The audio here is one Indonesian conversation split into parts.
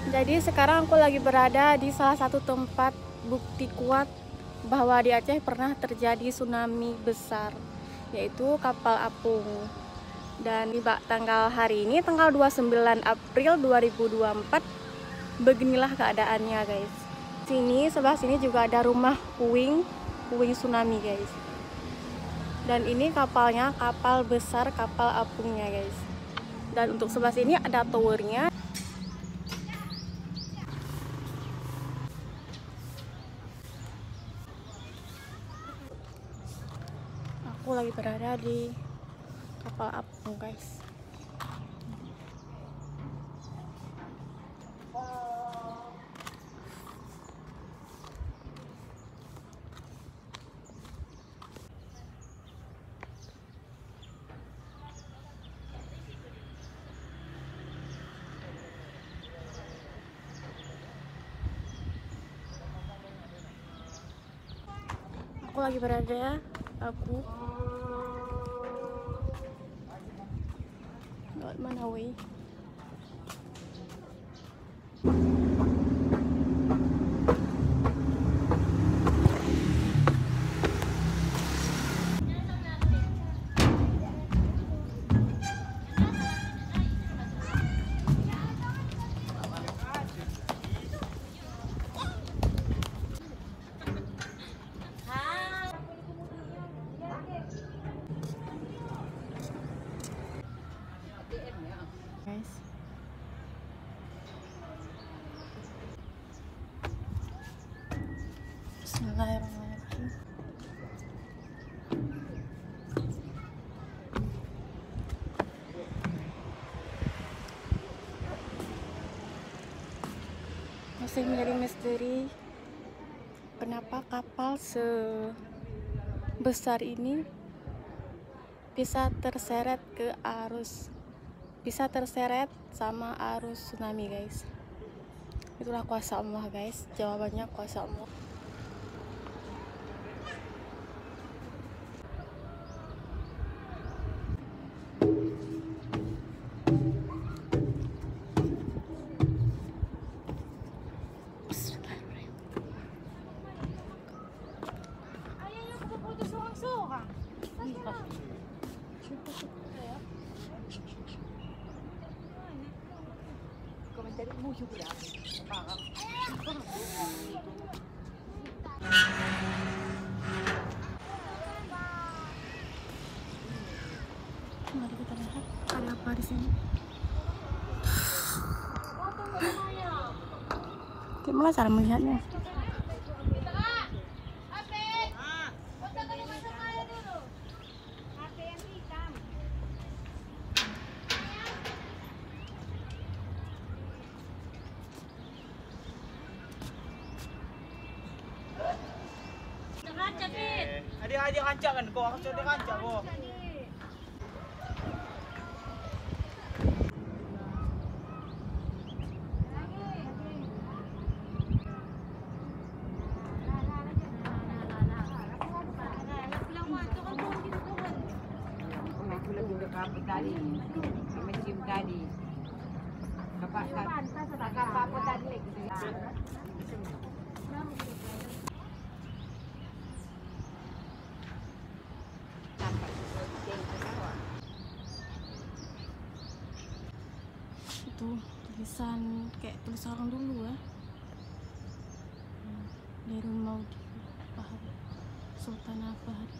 Jadi sekarang aku lagi berada di salah satu tempat bukti kuat bahwa di Aceh pernah terjadi tsunami besar, yaitu kapal apung. Dan di tanggal hari ini, tanggal 29 April 2024, beginilah keadaannya guys. Sini, sebelah sini juga ada rumah puing tsunami guys. Dan ini kapalnya, kapal besar, kapal apungnya guys. Dan untuk sebelah sini ada towernya. Aku lagi berada di kapal apung guys. Aku lagi berada, aku lewat mana weh? Guys, Bismillahirrahmanirrahim. Masih menjadi misteri kenapa kapal sebesar ini bisa terseret sama arus tsunami guys. Itulah kuasa Allah guys, jawabannya kuasa Allah. Mari kita lihat ada apa di sini. Gimana cara melihatnya? Adik-adik kancak kan kok, aku sudah kancak kok. Tadi, mencium tadi. Kapak apa tadi? Itu tulisan kayak tulisan orang dulu ya. Dari Maudi Fahad, Sultan Fahad.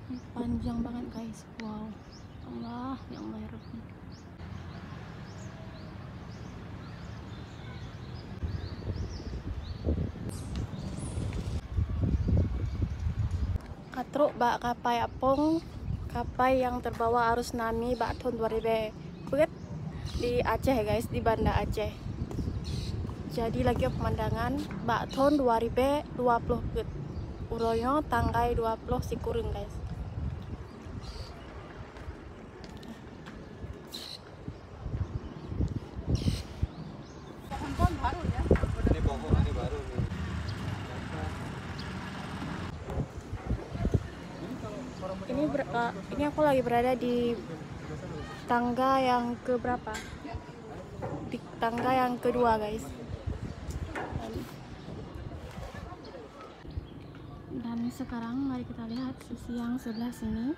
Ini panjang banget guys. Wow. Allah, ya Allah ya Rabbi. Katruk bak kapai apung, kapai yang terbawa arus tsunami bak tahun 2000 di Aceh guys, di Banda Aceh. Jadi lagi pemandangan bak tahun 2020 uroyo tangkai 20 sikurung guys. Ini baru nih. Ini aku lagi berada di tangga yang ke berapa? 3 di tangga yang kedua guys. Dan sekarang mari kita lihat sisi yang sebelah sini.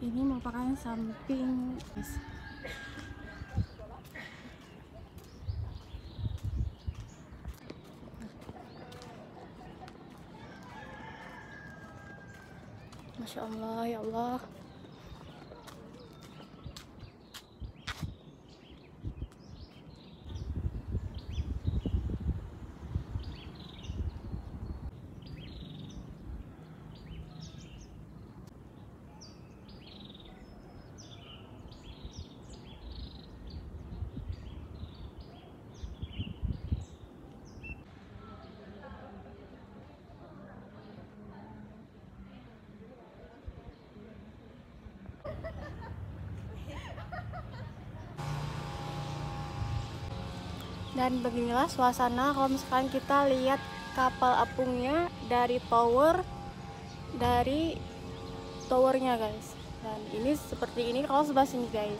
Ini merupakan samping guys. Masya Allah, ya Allah. Dan beginilah suasana kalau misalkan kita lihat kapal apungnya dari towernya guys. Dan ini seperti ini kalau sebelah sini guys.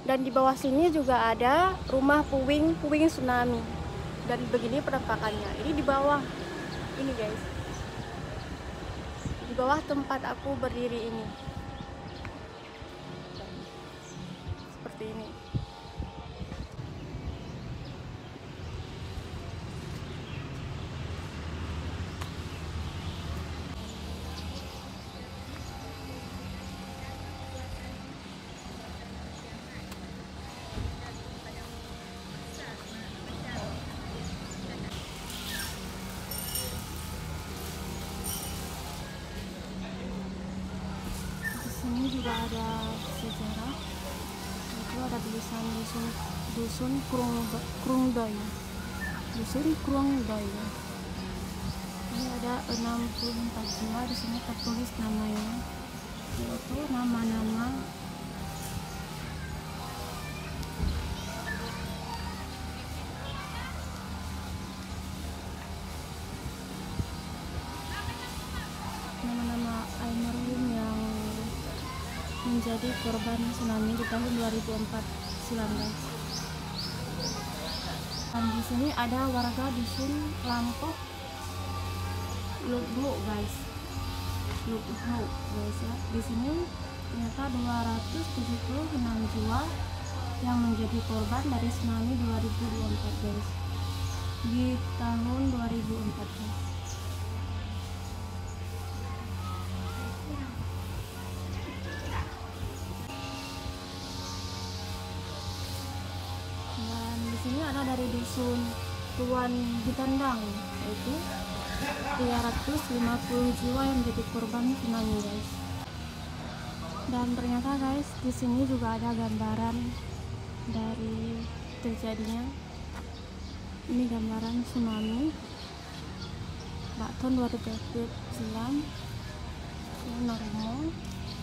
Dan di bawah sini juga ada rumah puing tsunami. Dan begini penampakannya. Ini di bawah ini guys. Di bawah tempat aku berdiri ini. Seperti ini. Ini juga ada sejarah, itu ada tulisan dusun Krungdoy. Ini ada 64 jiwa, di sini tertulis namanya, yaitu nama-nama almarhum yang menjadi korban tsunami di tahun 2004 silam guys. Dan di sini ada warga dusun Lampok Lubuk guys. Ya. Di sini ternyata 276 jiwa yang menjadi korban dari tsunami 2024 guys. Di tahun 2004 guys. Sini ada dari dusun Tuan Ditandang, yaitu 350 jiwa yang menjadi korban tsunami guys. Dan ternyata guys, di sini juga ada gambaran dari terjadinya. Ini gambaran tsunami tahun 2009 Narumo,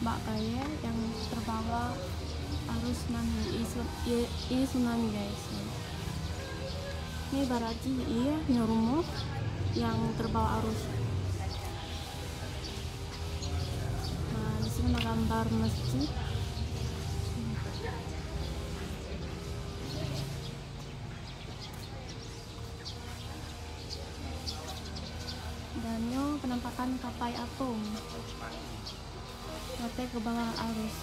Mbak Kaya yang terbawa arus tsunami guys. Ini Baraji Narumo yang terbawa arus. Nah, di sini ada gambar masjid. Dan ini penampakan kapal apung. Sampai ke bawah arus.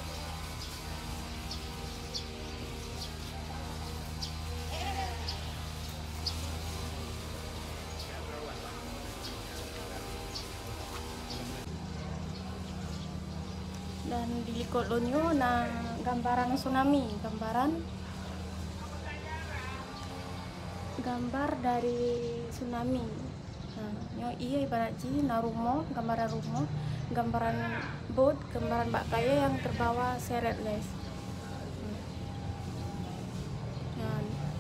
Dan di likod lonyo na gambaran tsunami, gambar dari tsunami. Nah, iya ibaratnya narumo, gambaran rumo, gambaran boat, gambaran Mbak Kaya yang terbawa seret guys.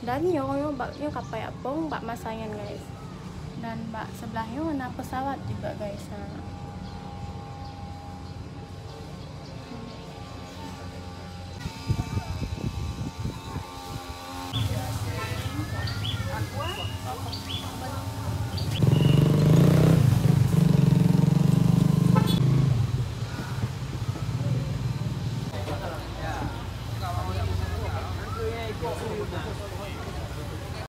Dan nyo baknya kapal apung, Mbak Masangan guys. Dan Mbak sebelahnya ada pesawat juga guys.